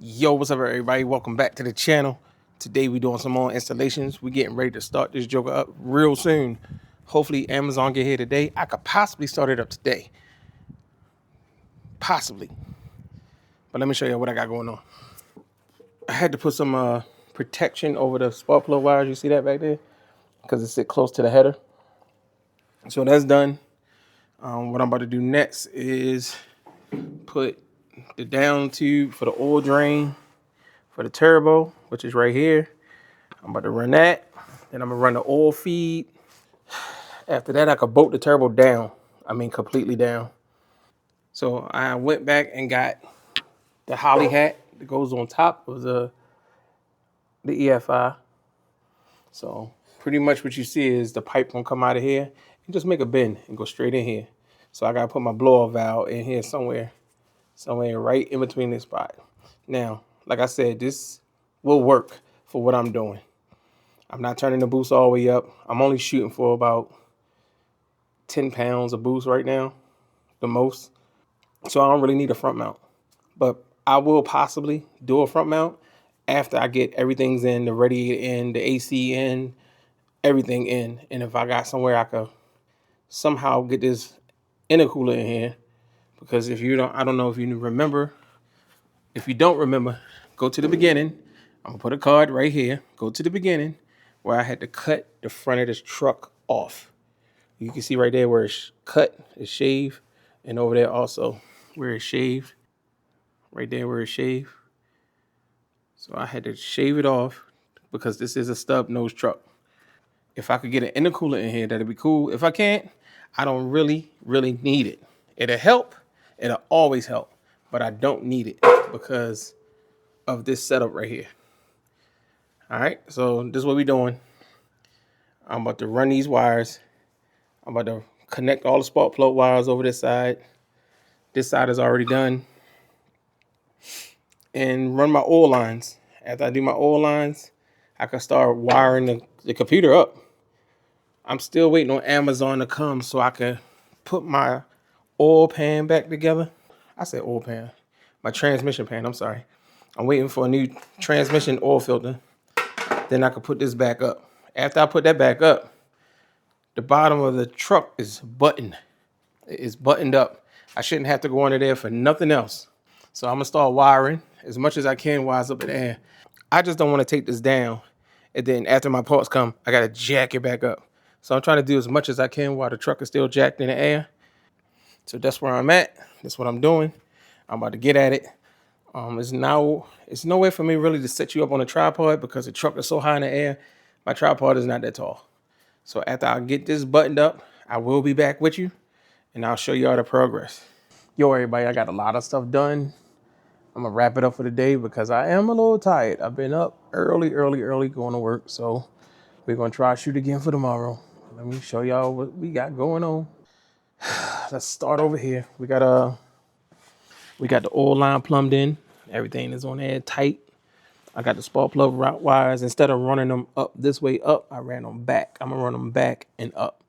Yo, what's up everybody? Welcome back to the channel. Today we doing some more installations. We getting ready to start this joker up real soon. Hopefully Amazon get here today. I could possibly start it up today. Possibly. But let me show you what I got going on. I had to put some protection over the spark plug wires. You see that back there? Because it sit close to the header. So that's done. What I'm about to do next is put the down tube for the oil drain for the turbo, which is right here. I'm about to run that. Then I'm gonna run the oil feed. After that, I could bolt the turbo down. I mean, completely down. So I went back and got the Holley hat that goes on top of the EFI. So pretty much what you see is the pipe gonna come out of here and just make a bend and go straight in here. So I gotta put my blower valve in here somewhere right in between this spot. Now, like I said, this will work for what I'm doing. I'm not turning the boost all the way up. I'm only shooting for about 10 pounds of boost right now, the most. So I don't really need a front mount. But I will possibly do a front mount after I get everything's in, the radiator in, the AC in, everything in. And if I got somewhere I could somehow get this intercooler in here, because if you don't, I don't know if you remember. If you don't remember, go to the beginning. I'm gonna put a card right here. Go to the beginning where I had to cut the front of this truck off. You can see right there where it's cut, it's shaved, and over there also where it's shaved. Right there where it's shaved. So I had to shave it off because this is a stub nose truck. If I could get an intercooler in here, that'd be cool. If I can't, I don't really need it. It'll help. It'll always help. But I don't need it because of this setup right here. All right, so this is what we're doing. I'm about to run these wires. I'm about to connect all the spark plug wires over this side. This side is already done. And run my oil lines. After I do my oil lines, I can start wiring the computer up. I'm still waiting on Amazon to come so I can put my oil pan back together. I said oil pan. My transmission pan, I'm sorry. I'm waiting for a new transmission oil filter. Then I can put this back up. After I put that back up, the bottom of the truck is buttoned. It's buttoned up. I shouldn't have to go under there for nothing else. So I'm gonna start wiring as much as I can while it's up in the air. I just don't want to take this down. And then after my parts come, I gotta jack it back up. So I'm trying to do as much as I can while the truck is still jacked in the air. So that's where I'm at. That's what I'm doing. I'm about to get at it. It's no way for me really to set you up on a tripod because the truck is so high in the air. My tripod is not that tall. So after I get this buttoned up, I will be back with you and I'll show you all the progress. Yo, everybody, I got a lot of stuff done. I'm gonna wrap it up for the day because I am a little tired. I've been up early going to work. So we're gonna try to shoot again for tomorrow. Let me show y'all what we got going on. Let's start over here. We got the oil line plumbed in. Everything is on there tight. I got the spark plug route wires. Instead of running them up this way up, I ran them back. I'm gonna run them back and up.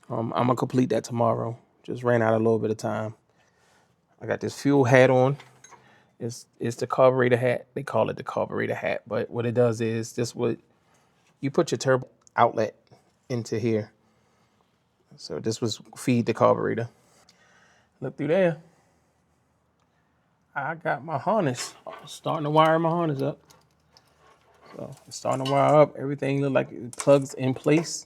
I'm gonna complete that tomorrow. Just ran out a little bit of time. I got this fuel hat on. It's the carburetor hat. They call it the carburetor hat, but what it does is this what you put your turbo outlet into here. So this was feed the carburetor. Look through there. I got my harness. Starting to wire my harness up. So it's starting to wire up. Everything look like it plugs in place.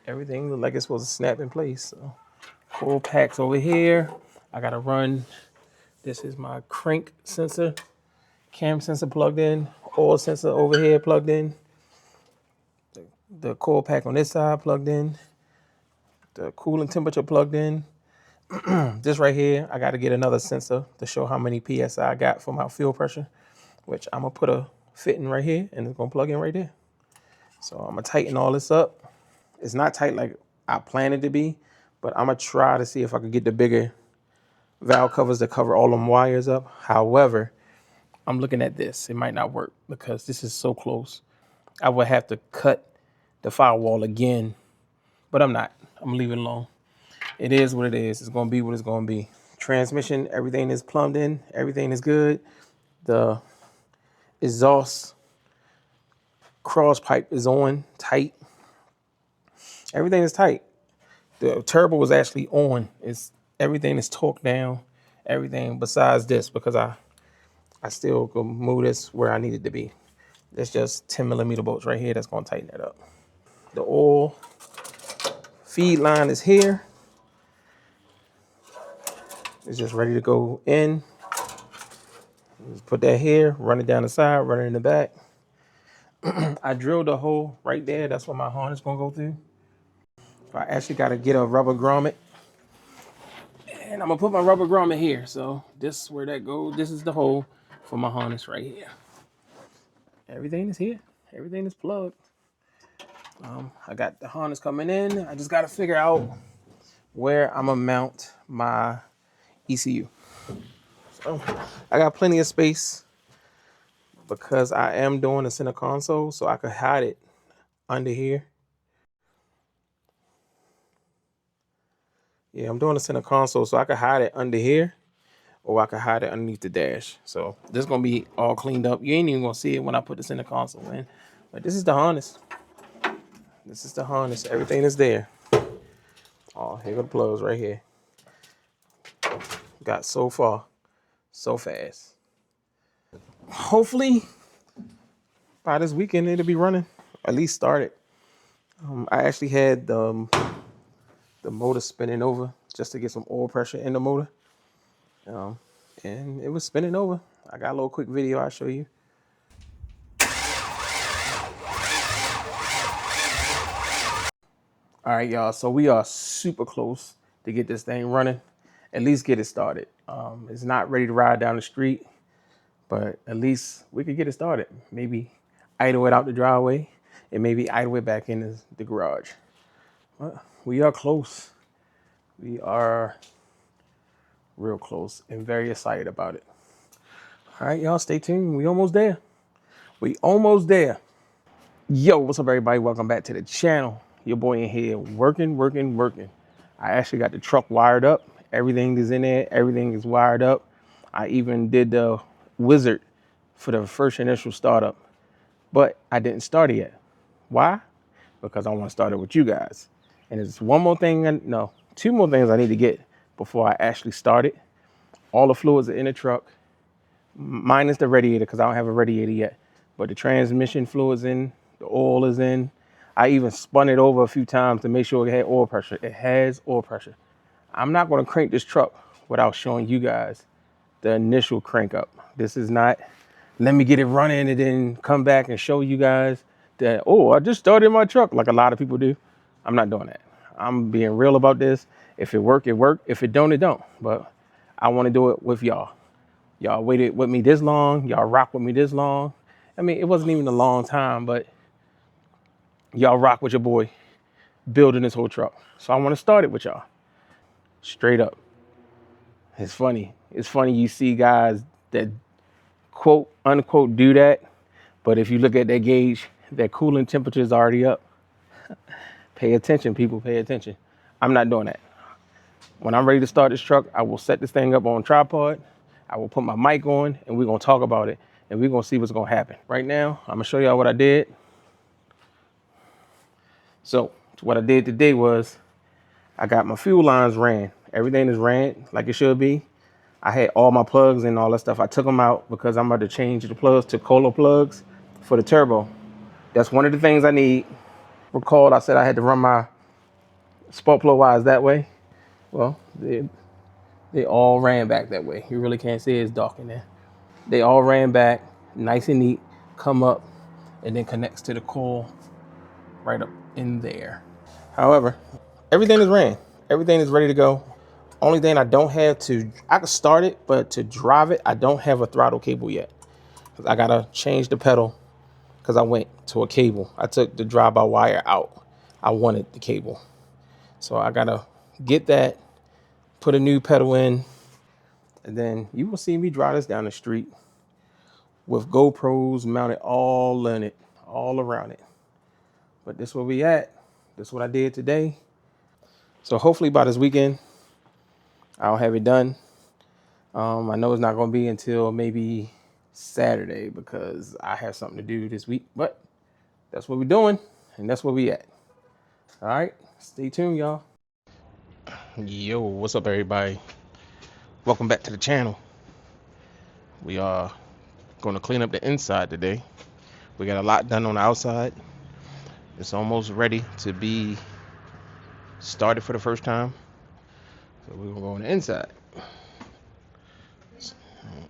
Everything look like it's supposed to snap in place. So coil packs over here. I gotta run. This is my crank sensor, cam sensor plugged in, oil sensor over here plugged in. The coil pack on this side plugged in. The coolant temperature plugged in. This right here, I got to get another sensor to show how many PSI I got for my fuel pressure, which I'm going to put a fitting right here and it's going to plug in right there. So I'm going to tighten all this up. It's not tight like I planned it to be, but I'm going to try to see if I could get the bigger valve covers to cover all them wires up. However, I'm looking at this. It might not work because this is so close. I would have to cut the firewall again, but I'm not. I'm going to leave it alone. It is what it is. It's going to be what it's going to be. Transmission, everything is plumbed in. Everything is good. The exhaust cross pipe is on tight. Everything is tight. The turbo was actually on. Everything is torqued down. Everything besides this, because I still can move this where I need it to be. There's just 10mm bolts right here that's gonna tighten that up. The oil feed line is here. It's just ready to go in. Just put that here, run it down the side, run it in the back. I drilled a hole right there. That's what my harness gonna go through. I actually gotta get a rubber grommet. And I'm gonna put my rubber grommet here. So this is where that goes. This is the hole for my harness right here. Everything is here. Everything is plugged. I got the harness coming in. I just gotta figure out where I'm gonna mount my ECU. So I got plenty of space because I am doing a center console, so I could hide it under here. Yeah, I'm doing a center console, so I could hide it under here, or I could hide it underneath the dash. So this is gonna be all cleaned up. You ain't even gonna see it when I put the center console in. But this is the harness. This is the harness. Everything is there. Oh, here go the plugs right here. Got so far, so fast. Hopefully, by this weekend it'll be running. At least started. I actually had the motor spinning over just to get some oil pressure in the motor. And it was spinning over. I got a little quick video I'll show you. All right, y'all. So we are super close to get this thing running. At least get it started. It's not ready to ride down the street, but at least we could get it started. Maybe idle it out the driveway and maybe idle it back in the garage. But we are close. We are real close and very excited about it. All right, y'all, stay tuned. We almost there. We almost there. Yo, what's up, everybody? Welcome back to the channel. Your boy in here working. I actually got the truck wired up. Everything is in there. Everything is wired up. I even did the wizard for the first initial startup, but I didn't start it yet. Why? Because I want to start it with you guys. And there's one more thing, two more things I need to get before I actually start it. All the fluids are in the truck, minus the radiator, because I don't have a radiator yet. But the transmission fluid's in, the oil is in. I even spun it over a few times to make sure it had oil pressure. It has oil pressure. I'm not going to crank this truck without showing you guys the initial crank up. This is not, let me get it running and then come back and show you guys that, oh, I just started my truck, like a lot of people do. I'm not doing that. I'm being real about this. If it work, it work. If it don't, it don't. But I want to do it with y'all. Y'all waited with me this long. Y'all rock with me this long. I mean, it wasn't even a long time, but y'all rock with your boy building this whole truck. So I want to start it with y'all. Straight up. It's funny. It's funny you see guys that quote unquote do that, but if you look at their gauge, their coolant temperature is already up. Pay attention, people, pay attention. I'm not doing that. When I'm ready to start this truck, I will set this thing up on a tripod. I will put my mic on and we're gonna talk about it and we're gonna see what's gonna happen. Right now, I'm gonna show y'all what I did. So what I did today was I got my fuel lines ran. Everything is ran like it should be. I had all my plugs and all that stuff. I took them out because I'm about to change the plugs to Kohler plugs for the turbo. That's one of the things I need. Recall I said I had to run my spark plug wires that way. Well, they all ran back that way. You really can't see it, it's dark in there. They all ran back, nice and neat, come up, and then connects to the coil right up in there. However, everything is ran. Everything is ready to go. Only thing I don't have I can start it, but to drive it, I don't have a throttle cable yet. I gotta change the pedal because I went to a cable. I took the drive-by-wire out. I wanted the cable. So I gotta get that, put a new pedal in, and then you will see me drive this down the street with GoPros mounted all in it, all around it. But this is where we at. This is what I did today. So hopefully by this weekend, I'll have it done. I know it's not gonna be until maybe Saturday because I have something to do this week. But that's what we're doing, and that's where we at. All right, stay tuned, y'all. Yo, what's up, everybody? Welcome back to the channel. We are going to clean up the inside today. We got a lot done on the outside. It's almost ready to be started for the first time. So we're going to go on the inside.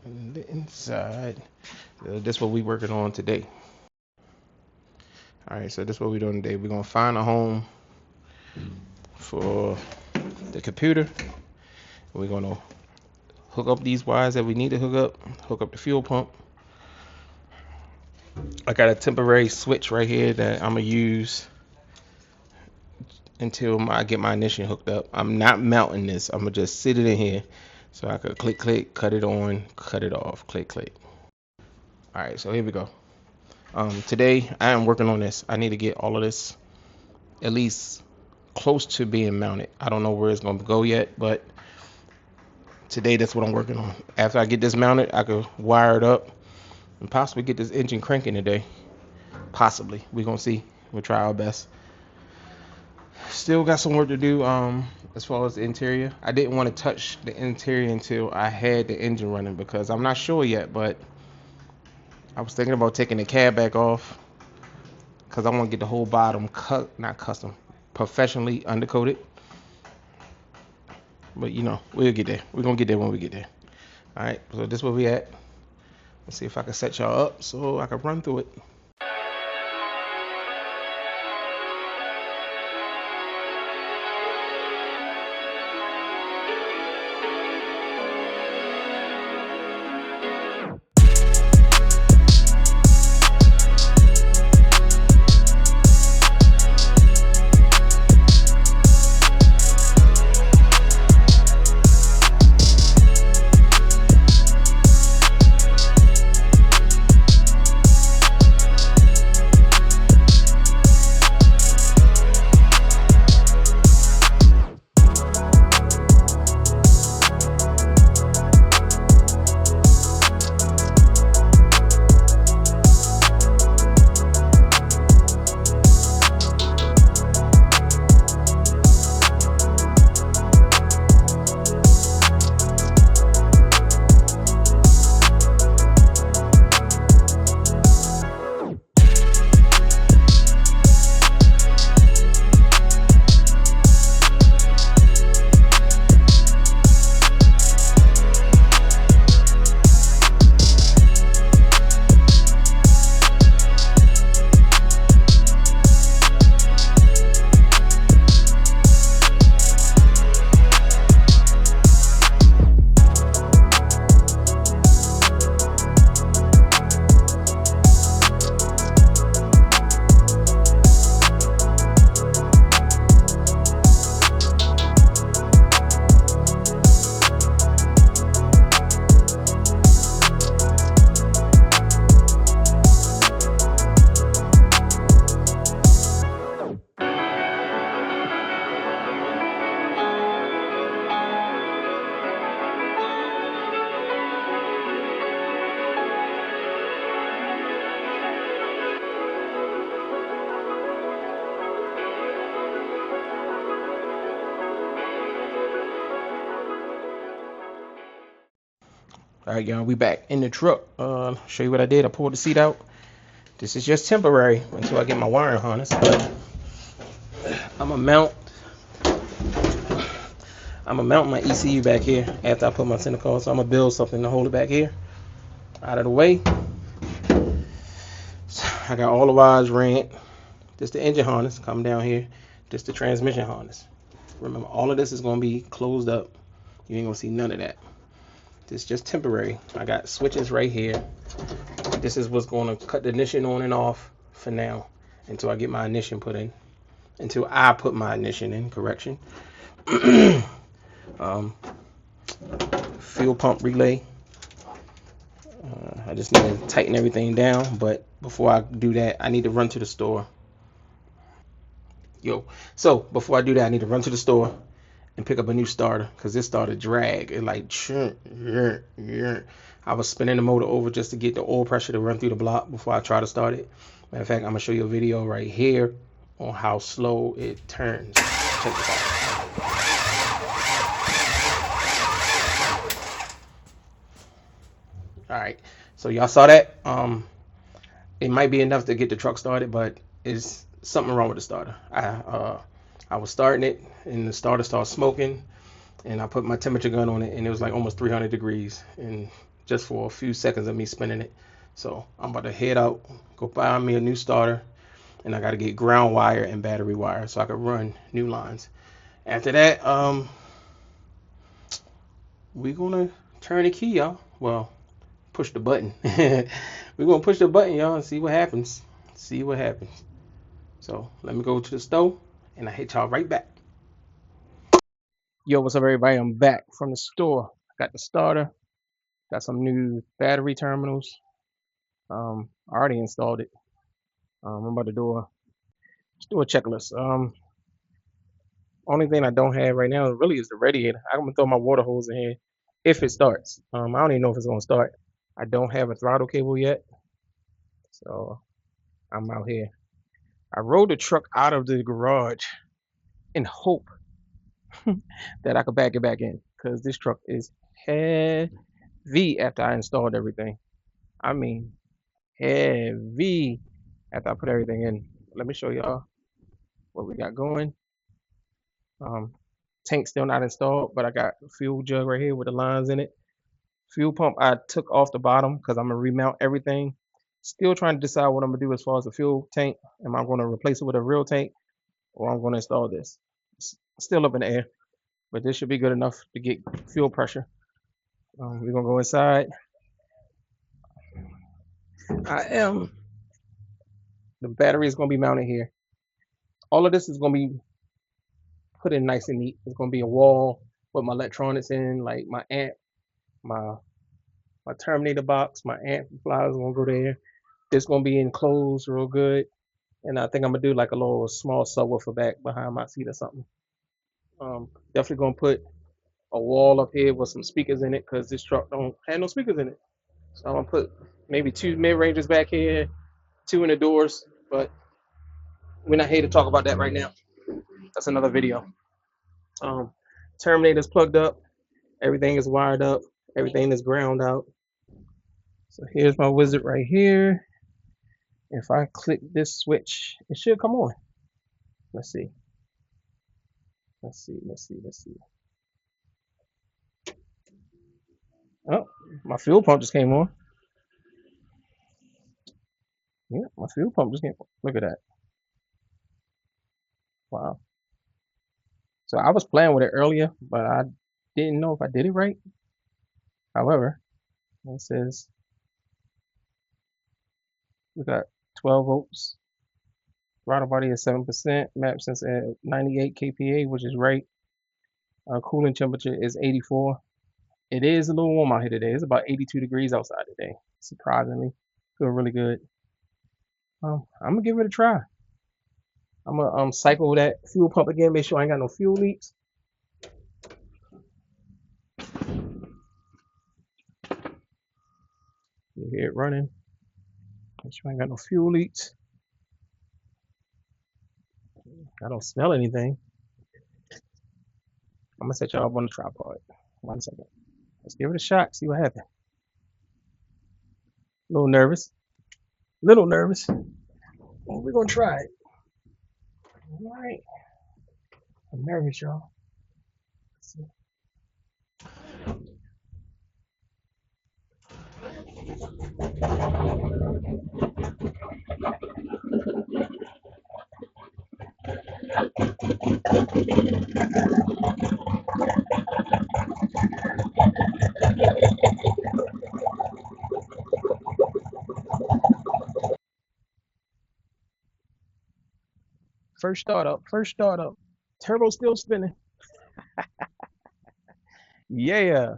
On the inside. This is what we're working on today. All right, so this is what we're doing today. We're going to find a home for the computer. We're going to hook up these wires that we need to hook up the fuel pump. I got a temporary switch right here that I'm going to use until I get my ignition hooked up. I'm not mounting this. I'm going to just sit it in here so I could click, click, cut it on, cut it off, click, click. All right, so here we go. Today I am working on this. I need to get all of this at least close to being mounted. I don't know where it's going to go yet, but today that's what I'm working on. After I get this mounted, I could wire it up and possibly get this engine cranking today. Possibly. We're going to see. We'll try our best. Still got some work to do as far as the interior. I didn't want to touch the interior until I had the engine running because I'm not sure yet, but I was thinking about taking the cab back off because I want to get the whole bottom professionally undercoated. But you know, we'll get there. We're going to get there when we get there. All right, so this is where we at. Let's see if I can set y'all up so I can run through it. All right, y'all, we back in the truck. Show you what I did. I pulled the seat out. This is just temporary until I get my wiring harness. But I'm gonna mount my ECU back here after I put my center cord. So I'm gonna build something to hold it back here, out of the way. So I got all the wires ran. This the engine harness coming down here. This the transmission harness. Remember, all of this is gonna be closed up. You ain't gonna see none of that. This is just temporary. I got switches right here. This is what's going to cut the ignition on and off for now until I get my ignition put in. Until I put my ignition in, correction. Fuel pump relay. I just need to tighten everything down, but before I do that, I need to run to the store. So before I do that, I need to run to the store and pick up a new starter because this started drag. It like I was spinning the motor over just to get the oil pressure to run through the block before I try to start it. Matter of fact, I'm gonna show you a video right here on how slow it turns. Check this out. All right, so y'all saw that. It might be enough to get the truck started, but it's something wrong with the starter. I was starting it and the starter started smoking, and I put my temperature gun on it, and it was like almost 300 degrees, and just for a few seconds of me spinning it. So I'm about to head out, go buy me a new starter, and I got to get ground wire and battery wire so I can run new lines. After that, we're gonna turn the key, y'all. Well, push the button. We're gonna push the button, y'all, and see what happens. See what happens. So let me go to the store, and I hit y'all right back. Yo, what's up, everybody? I'm back from the store. Got the starter. Got some new battery terminals. I already installed it. I'm about to just do a checklist. Only thing I don't have right now really is the radiator. I'm gonna throw my water hose in here if it starts. I don't even know if it's gonna start. I don't have a throttle cable yet, so I'm out here. I rode the truck out of the garage in hope that I could back it back in, because this truck is heavy after I installed everything. I mean, heavy after I put everything in. Let me show y'all what we got going. Tank still not installed, but I got a fuel jug right here with the lines in it. Fuel pump I took off the bottom because I'm gonna remount everything. Still trying to decide what I'm gonna do as far as the fuel tank. Am I gonna replace it with a real tank, or I'm gonna install this? It's still up in the air, but this should be good enough to get fuel pressure. We're gonna go inside. The battery is gonna be mounted here. All of this is gonna be put in nice and neat. It's gonna be a wall with my electronics in, like my amp, my Terminator box, my amplifier is gonna go there. It's gonna be enclosed real good, and I think I'm gonna do like a little small subwoofer back behind my seat or something. Definitely gonna put a wall up here with some speakers in it because this truck don't have no speakers in it. So I'm gonna put maybe 2 mid ranges back here, 2 in the doors, but we're not here to talk about that right now. That's another video. Terminator's plugged up, everything is wired up, everything is ground out. So here's my wizard right here. If I click this switch, it should come on. Let's see. Let's see. Oh, my fuel pump just came on. Yeah, my fuel pump just came on. Look at that. Wow. So I was playing with it earlier, but I didn't know if I did it right. However, it says we got 12 volts. Throttle body is 7%. Map sense at 98 kPa, which is right. Cooling temperature is 84. It is a little warm out here today. It's about 82 degrees outside today. Surprisingly, feel really good. I'm gonna give it a try. I'm gonna cycle that fuel pump again, make sure I ain't got no fuel leaks. You hear it running. Make sure I ain't got no fuel leaks. I don't smell anything. I'm gonna set y'all up on the tripod. 1 second. Let's give it a shot, see what happens. A little nervous. Little nervous. Well, we're gonna try it. All right. I'm nervous, y'all. Let's see. First startup. Turbo still spinning. Yeah.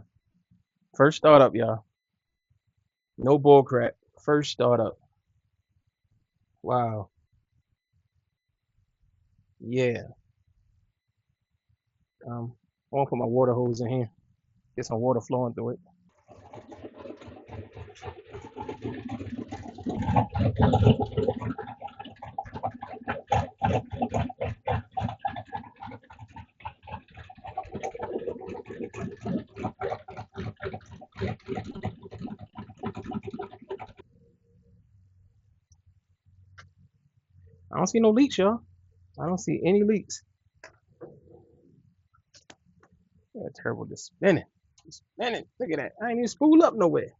First startup, y'all. No bull crap. First startup. Wow. Yeah. I want to put my water hose in here. Get some water flowing through it. I don't see no leaks, y'all. I don't see any leaks. Yeah, turbo just spinning. It's spinning. Look at that. I ain't even spool up nowhere.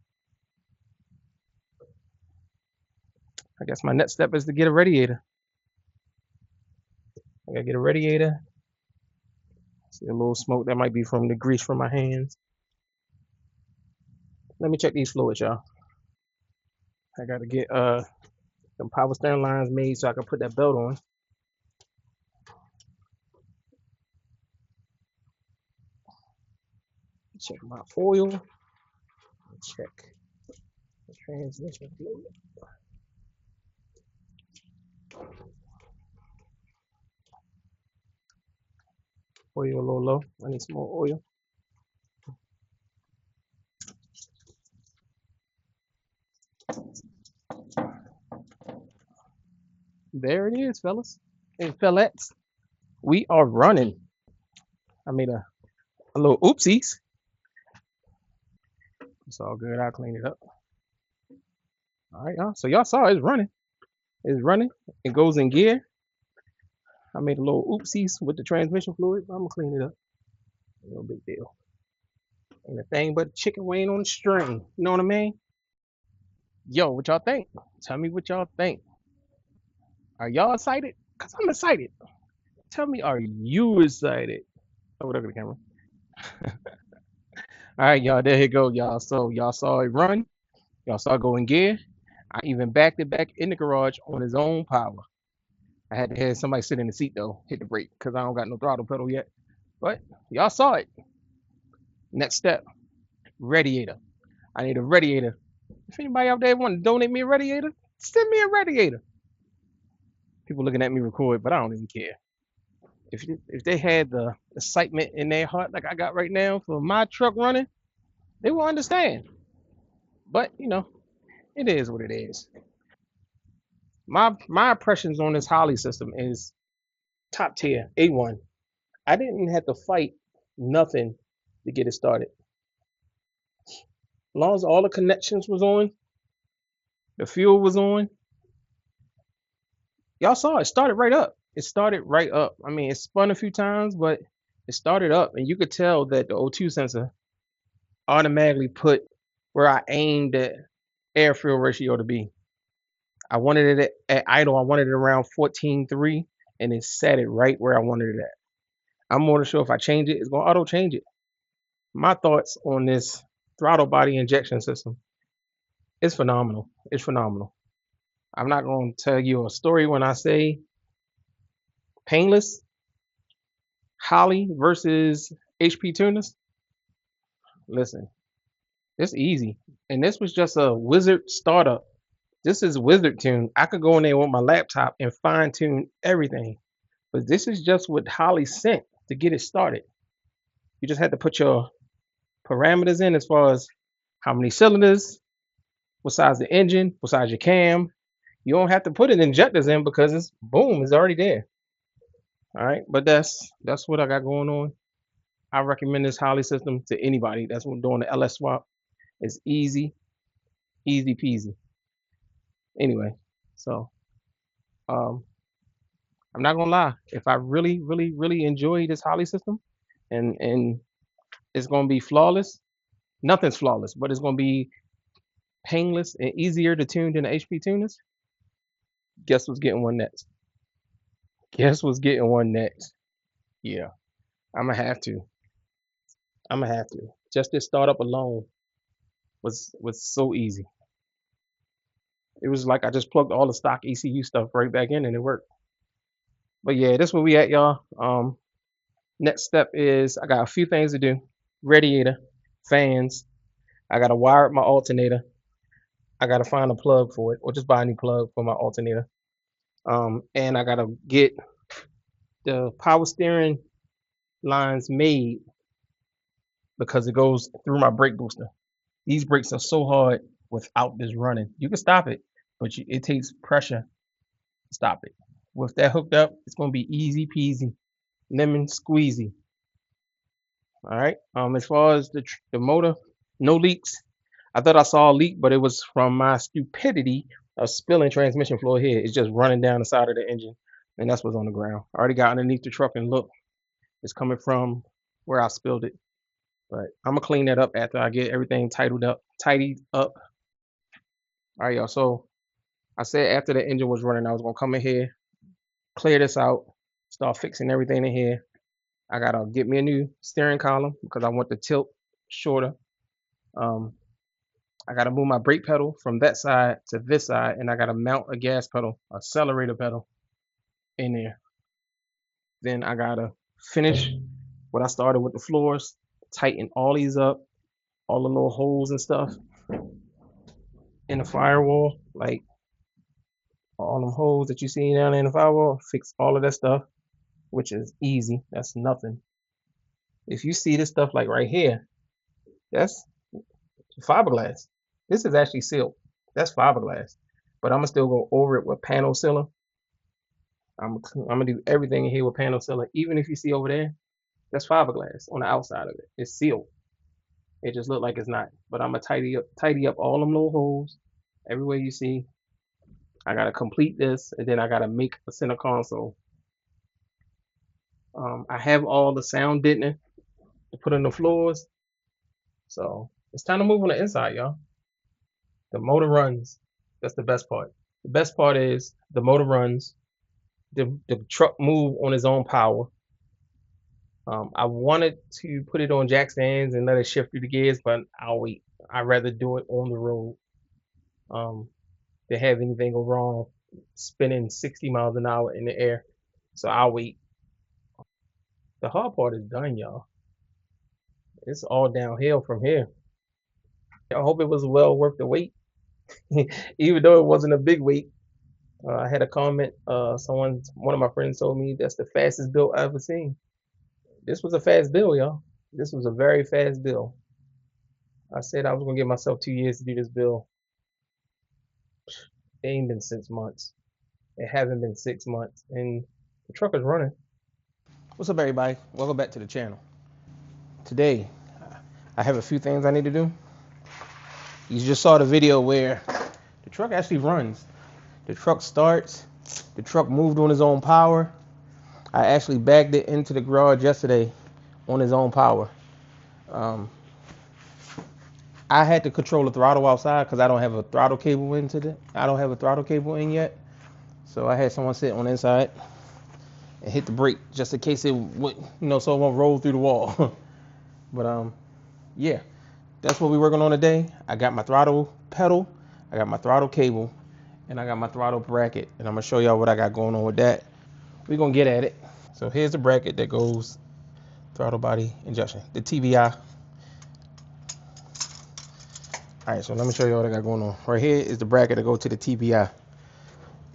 I guess my next step is to get a radiator. I gotta get a radiator. See a little smoke that might be from the grease from my hands. Let me check these fluids, y'all. I gotta get some power steering lines made so I can put that belt on. Check my oil. Check the transmission fluid. Oil a little low. I need some more oil. There it is, fellas and fellettes. We are running. I made a little oopsies. It's all good. I'll clean it up. All right, y'all. So y'all saw it's running. It's running. It goes in gear. I made a little oopsies with the transmission fluid. I'm gonna clean it up. No big deal. Ain't a thing but chicken wing on the string. You know what I mean? Yo, what y'all think? Tell me what y'all think. Are y'all excited? Cause I'm excited. Tell me, are you excited? Oh, look at the camera. All right, y'all. There you go, y'all. So y'all saw it run. Y'all saw it go in gear. I even backed it back in the garage on his own power. I had to have somebody sit in the seat though, hit the brake, because I don't got no throttle pedal yet. But y'all saw it. Next step, radiator. I need a radiator. If anybody out there want to donate me a radiator, send me a radiator. People looking at me record, but I don't even care. If they had the excitement in their heart like I got right now for my truck running, they will understand. But you know, it is what it is. My impressions on this Holley system is top tier, A1. I didn't have to fight nothing to get it started. As long as all the connections was on, the fuel was on, y'all saw it started right up. It started right up. I mean, it spun a few times, but it started up, and you could tell that the O2 sensor automatically put where I aimed the air fuel ratio to be. I wanted it at idle. I wanted it around 14.3, and it set it right where I wanted it at. I'm more than sure if I change it, it's gonna auto change it. My thoughts on this throttle body injection system is phenomenal. It's phenomenal. I'm not going to tell you a story when I say painless. Holley versus HP tuners. Listen, it's easy. And this was just a wizard startup. This is wizard tune. I could go in there with my laptop and fine tune everything. But this is just what Holley sent to get it started. You just had to put your parameters in as far as how many cylinders, what size the engine, what size your cam. You don't have to put an injectors in because it's boom, it's already there. All right, but that's what I got going on. I recommend this Holley system to anybody that's doing the LS swap. It's easy, easy peasy. Anyway, so I'm not gonna lie. If I really, really, really enjoy this Holley system, and it's gonna be flawless. Nothing's flawless, but it's gonna be painless and easier to tune than the HP tuners. Guess what's getting one next? Guess what's getting one next? Yeah, I'm gonna have to. I'm gonna have to. Just this startup alone was so easy. It was like I just plugged all the stock ECU stuff right back in and it worked. But yeah, that's where we at, y'all. Next step is I got a few things to do. Radiator, fans. I gotta wire up my alternator. I gotta find a plug for it, or just buy a new plug for my alternator. And I gotta get the power steering lines made because it goes through my brake booster. These brakes are so hard without this running. You can stop it, but it takes pressure to stop it. With that hooked up, it's going to be easy peasy, lemon squeezy. All right. As far as the motor, no leaks. I thought I saw a leak, but it was from my stupidity of spilling transmission fluid here. It's just running down the side of the engine, and that's what's on the ground. I already got underneath the truck and look, it's coming from where I spilled it. But I'm gonna clean that up after I get everything tidied up. All right, y'all. So I said after the engine was running, I was gonna come in here, clear this out, start fixing everything in here. I gotta get me a new steering column because I want the tilt shorter. I gotta move my brake pedal from that side to this side, and I gotta mount a gas pedal, accelerator pedal in there. Then I gotta finish what I started with the floors, tighten all these up, all the little holes and stuff in the firewall, like all them holes that you see down in the firewall, fix all of that stuff, which is easy. That's nothing. If you see this stuff like right here, that's fiberglass. This is actually sealed. That's fiberglass. But I'm gonna still go over it with panel sealer. I'm gonna do everything in here with panel sealer. Even if you see over there, that's fiberglass on the outside of it. It's sealed. It just look like it's not. But I'm gonna tidy up all them little holes everywhere you see. I gotta complete this, and then I gotta make a center console. I have all the sound deadening to put on the floors. So it's time to move on the inside, y'all. The motor runs. That's the best part. The best part is the motor runs. The truck move on its own power. I wanted to put it on jack stands and let it shift through the gears, but I'll wait. I'd rather do it on the road. To have anything go wrong, spinning 60 miles an hour in the air. So I'll wait. The hard part is done, y'all. It's all downhill from here. I hope it was well worth the wait, even though it wasn't a big wait. I had a comment. One of my friends told me that's the fastest build I've ever seen. This was a fast build, y'all. This was a very fast build. I said I was gonna give myself 2 years to do this build. It ain't been 6 months. It hasn't been 6 months, and the truck is running. What's up, everybody? Welcome back to the channel. Today, I have a few things I need to do. You just saw the video where the truck actually runs. The truck starts. The truck moved on its own power. I actually bagged it into the garage yesterday on its own power. I had to control the throttle outside because I don't have a throttle cable I don't have a throttle cable in yet. So I had someone sit on the inside and hit the brake just in case it would, so it won't roll through the wall. But yeah, that's what we're working on today. I got my throttle pedal, I got my throttle cable, and I got my throttle bracket, and I'm gonna show y'all what I got going on with that. We're gonna get at it. So here's the bracket that goes throttle body injection, the TBI. All right, so let me show you what I got going on. Right here is the bracket that goes to the TBI.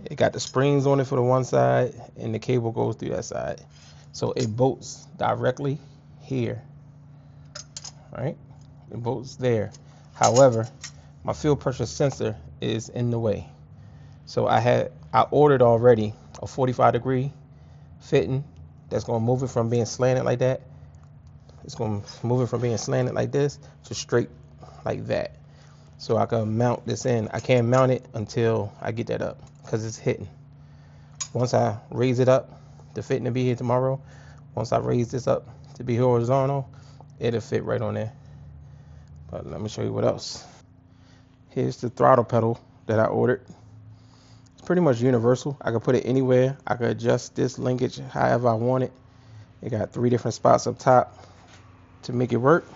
It got the springs on it for the one side, and the cable goes through that side. So it bolts directly here, right? It bolts there. However, my fuel pressure sensor is in the way. So I ordered already a 45-degree fitting that's gonna move it from being slanted like that. It's gonna move it from being slanted like this to straight like that. So I can mount this in. I can't mount it until I get that up because it's hitting. Once I raise it up, the fitting to be here tomorrow. Once I raise this up to be horizontal, it'll fit right on there. But let me show you what else. Here's the throttle pedal that I ordered. It's pretty much universal. I can put it anywhere. I can adjust this linkage however I want it. It got 3 different spots up top to make it work.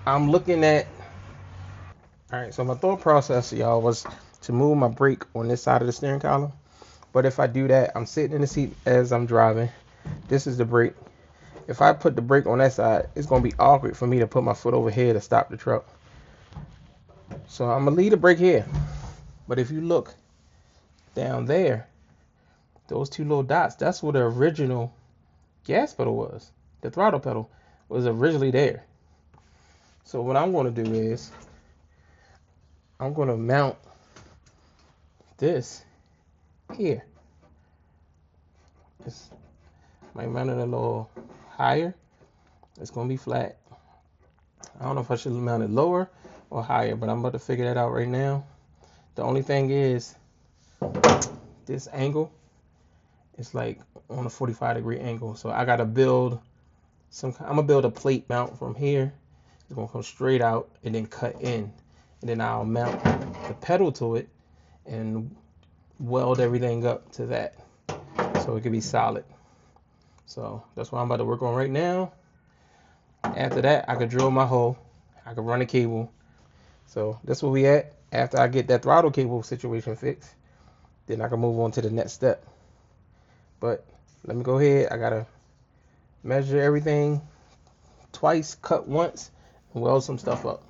I'm looking at, all right, so my thought process, y'all, was to move my brake on this side of the steering column. But if I do that, I'm sitting in the seat as I'm driving. This is the brake. If I put the brake on that side, it's going to be awkward for me to put my foot over here to stop the truck. So I'm going to leave the brake here. But if you look down there, those 2 little dots, that's where the original gas pedal was. The throttle pedal was originally there. So what I'm going to do is I'm going to mount this here. It's might mount it a little higher. It's going to be flat. I don't know if I should mount it lower or higher, but I'm about to figure that out right now. The only thing is this angle is like on a 45-degree angle. So I got to build I'm going to build a plate mount from here. It's going to come straight out and then cut in. And then I'll mount the pedal to it and weld everything up to that so it can be solid. So that's what I'm about to work on right now. After that, I could drill my hole. I could run a cable. So that's where we at. After I get that throttle cable situation fixed, then I can move on to the next step. But let me go ahead. I got to measure everything twice, cut once, and weld some stuff up.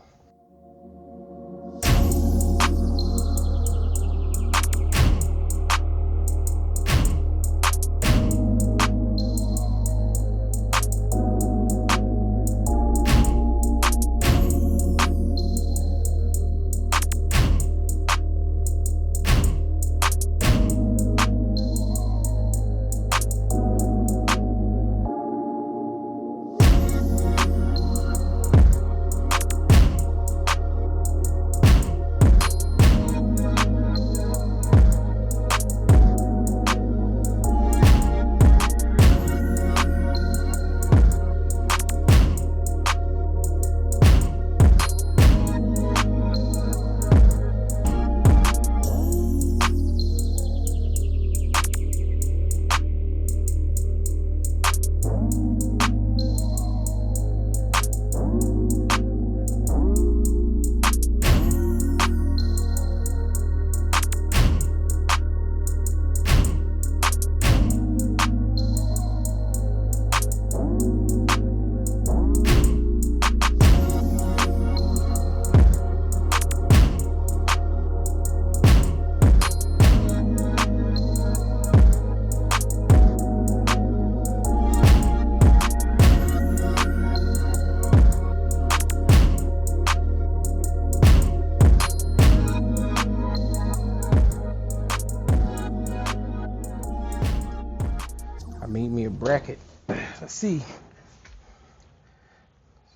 Made me a bracket. Let's see.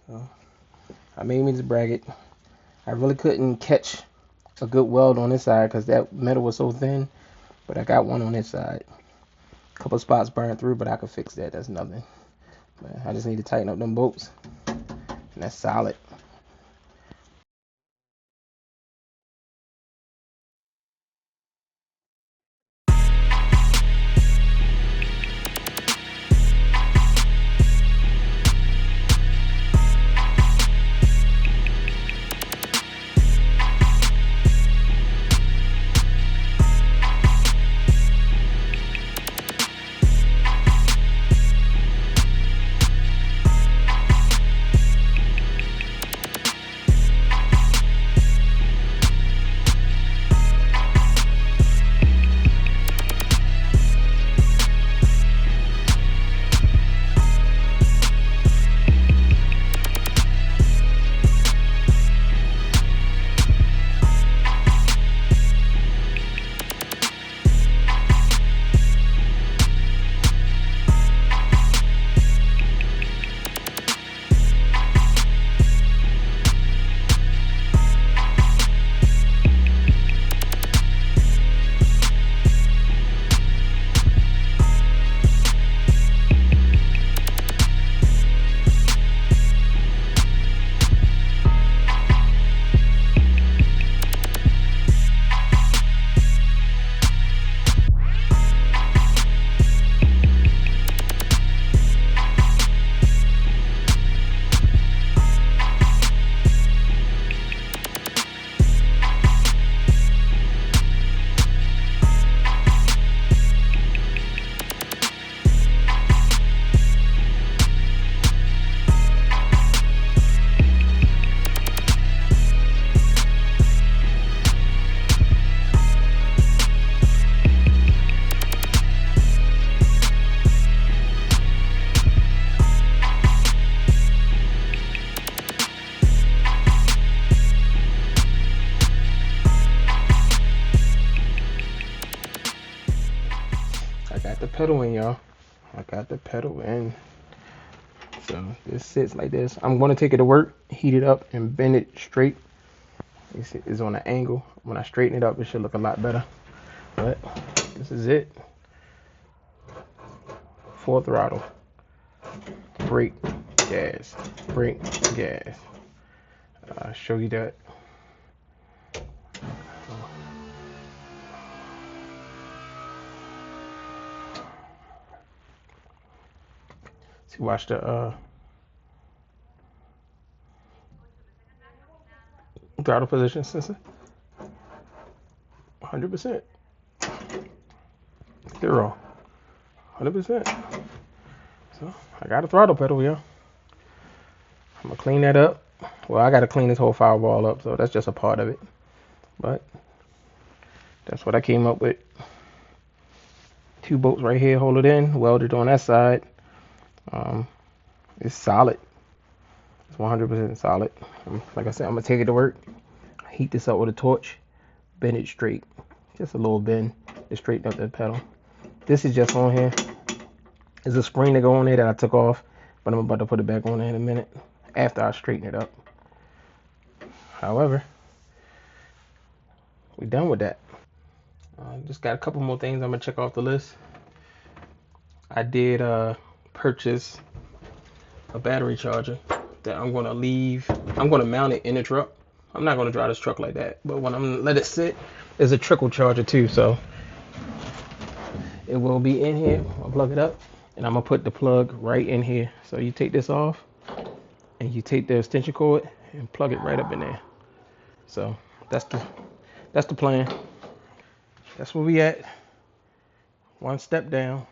So I made me this bracket. I really couldn't catch a good weld on this side because that metal was so thin, but I got one on this side. A couple spots burned through, but I could fix that. That's nothing. But I just need to tighten up them bolts, and that's solid. pedal in, y'all. I got the pedal in. So this sits like this. I'm going to take it to work, heat it up, and bend it straight. It's on an angle. When I straighten it up, it should look a lot better. But this is it. Full throttle. Brake, gas. Brake, gas. I'll show you that. See, watch the throttle position sensor. 100%. 0. 100%. So I got a throttle pedal, yeah. I'm gonna clean that up. Well, I gotta clean this whole firewall up, so that's just a part of it. But that's what I came up with. 2 bolts right here, hold it in, welded on that side. It's solid. It's 100% solid. Like I said, I'm gonna take it to work, heat this up with a torch, bend it straight. Just a little bend to straighten up the pedal. This is just on here. There's a spring to go on there that I took off, but I'm about to put it back on there in a minute after I straighten it up. However, we're done with that. Just got a couple more things I'm gonna check off the list. I did purchase a battery charger that I'm gonna leave. I'm gonna mount it in the truck. I'm not gonna drive this truck like that, but when I'm gonna let it sit, there's a trickle charger too, so it will be in here. I'll plug it up, and I'm gonna put the plug right in here. So you take this off, and you take the extension cord and plug it right up in there. So that's the plan. That's where we at. One step down.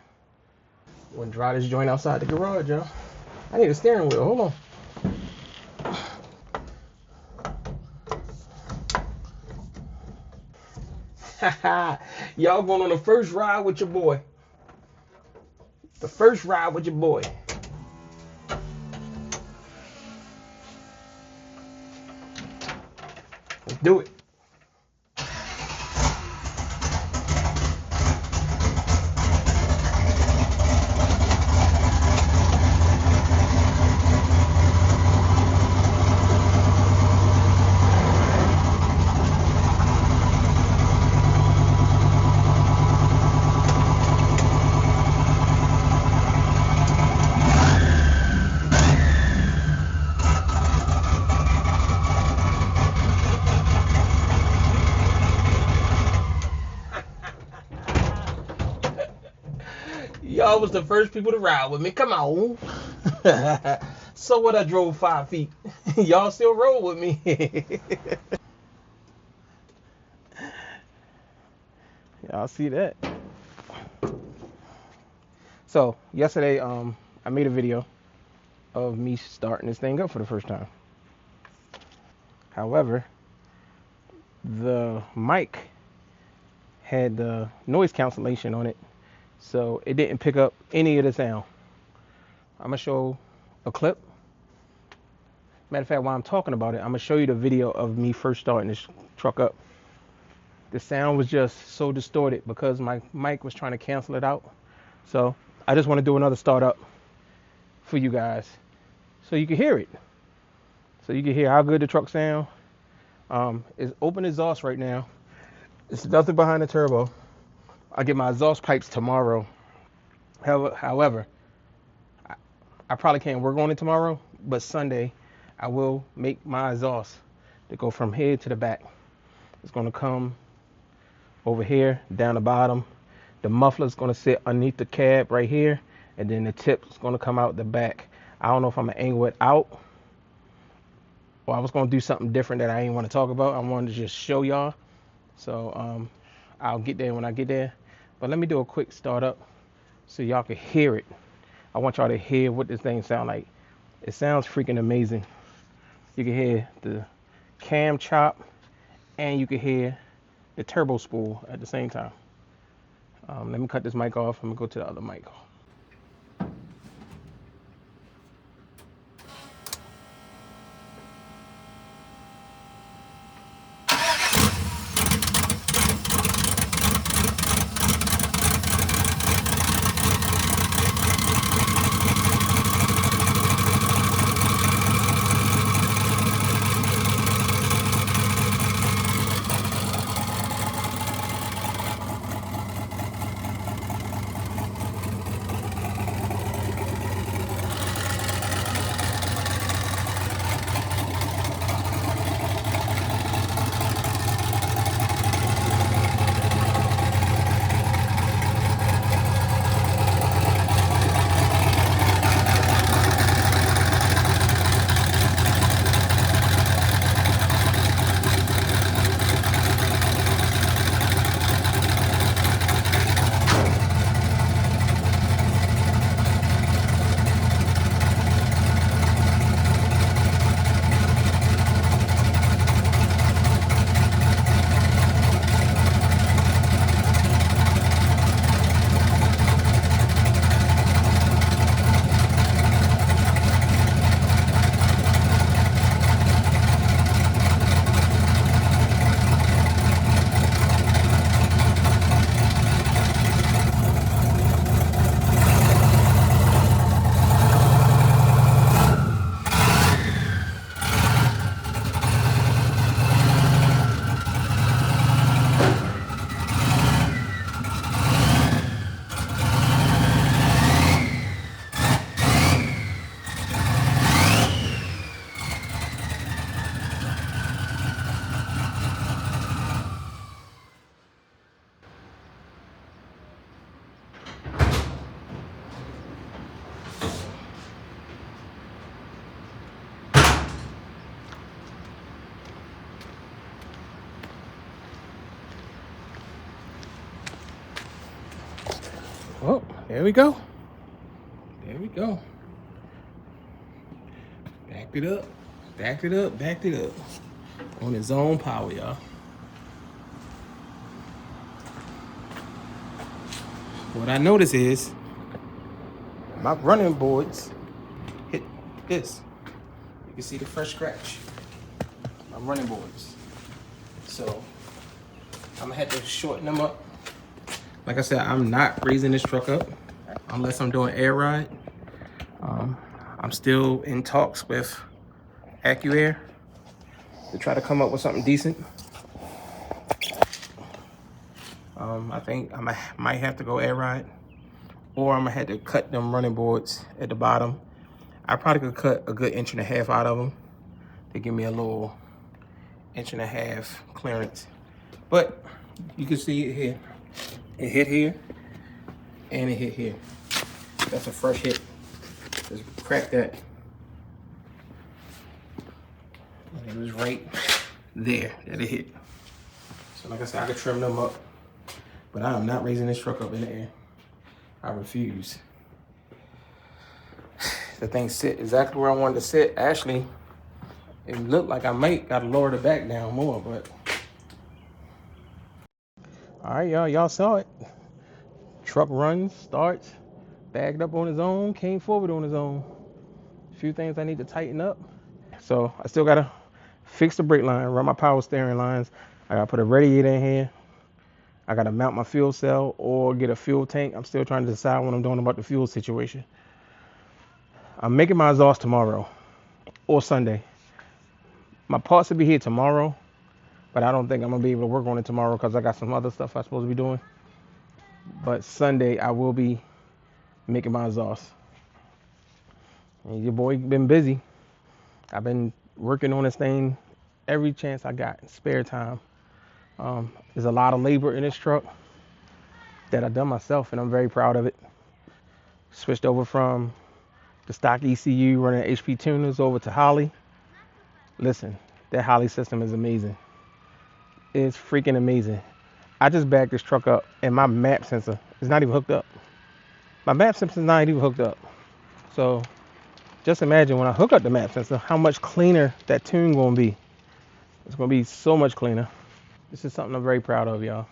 We'll drive this joint outside the garage, y'all. I need a steering wheel. Hold on. Y'all going on the first ride with your boy. The first ride with your boy. Let's do it. Y'all was the first people to ride with me. Come on. So what, I drove 5 feet. Y'all still roll with me. Y'all see that? So yesterday, I made a video of me starting this thing up for the first time. However, the mic had the noise cancellation on it, so it didn't pick up any of the sound. I'm gonna show a clip. Matter of fact, while I'm talking about it, I'm gonna show you the video of me first starting this truck up. The sound was just so distorted because my mic was trying to cancel it out. So I just want to do another startup for you guys, so you can hear it. So you can hear how good the truck sound. It's open exhaust right now. It's nothing behind the turbo. I'll get my exhaust pipes tomorrow. However, I probably can't work on it tomorrow, but Sunday I will make my exhaust to go from here to the back. It's going to come over here, down the bottom. The muffler's going to sit underneath the cab right here, and then the tip is going to come out the back. I don't know if I'm going to angle it out, or I was going to do something different that I didn't want to talk about. I wanted to just show y'all. So I'll get there when I get there. But let me do a quick startup so y'all can hear it. I want y'all to hear what this thing sounds like. It sounds freaking amazing. You can hear the cam chop, and you can hear the turbo spool at the same time. Let me cut this mic off. I'm gonna go to the other mic. There we go. There we go. Backed it up. Backed it up. Backed it up. On its own power, y'all. What I notice is my running boards hit this. You can see the fresh scratch. My running boards. So I'm gonna have to shorten them up. Like I said, I'm not raising this truck up unless I'm doing air ride. I'm still in talks with AccuAir to try to come up with something decent. I think I might have to go air ride, or I'm gonna have to cut them running boards at the bottom. I probably could cut a good 1.5 inches out of them to give me a little 1.5 inches clearance. But you can see it here. It hit here and it hit here. That's a fresh hit. Just crack that. And it was right there that it hit. So like I said, I could trim them up, but I am not raising this truck up in the air. I refuse. The thing sit exactly where I wanted to sit. Actually, it looked like I might gotta lower the back down more, but. All right, y'all saw it. Truck runs, starts, bagged up on his own, came forward on his own. A few things I need to tighten up. So I still gotta fix the brake line, run my power steering lines. I gotta put a radiator in here. I gotta mount my fuel cell or get a fuel tank. I'm still trying to decide what I'm doing about the fuel situation. I'm making my exhaust tomorrow or Sunday. My parts will be here tomorrow, but I don't think I'm gonna be able to work on it tomorrow because I got some other stuff I'm supposed to be doing. But Sunday I will be making my exhaust. And your boy been busy. I've been working on this thing every chance I got, spare time. There's a lot of labor in this truck that I've done myself, and I'm very proud of it. Switched over from the stock ECU running HP tuners over to Holley. Listen, that Holley system is amazing. It's freaking amazing. I just backed this truck up and my map sensor is not even hooked up. My map sensor is not even hooked up. So just imagine when I hook up the map sensor, how much cleaner that tune gonna be. It's gonna be so much cleaner. This is something I'm very proud of, y'all.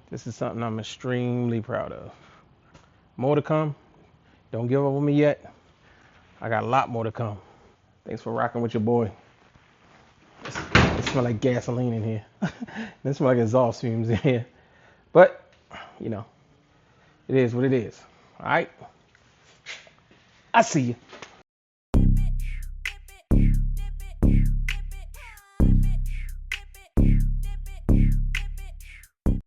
This is something I'm extremely proud of. More to come. Don't give up on me yet. I got a lot more to come. Thanks for rocking with your boy. It smells like gasoline in here. It smells like exhaust fumes in here. But, you know, it is what it is. All right? I see you.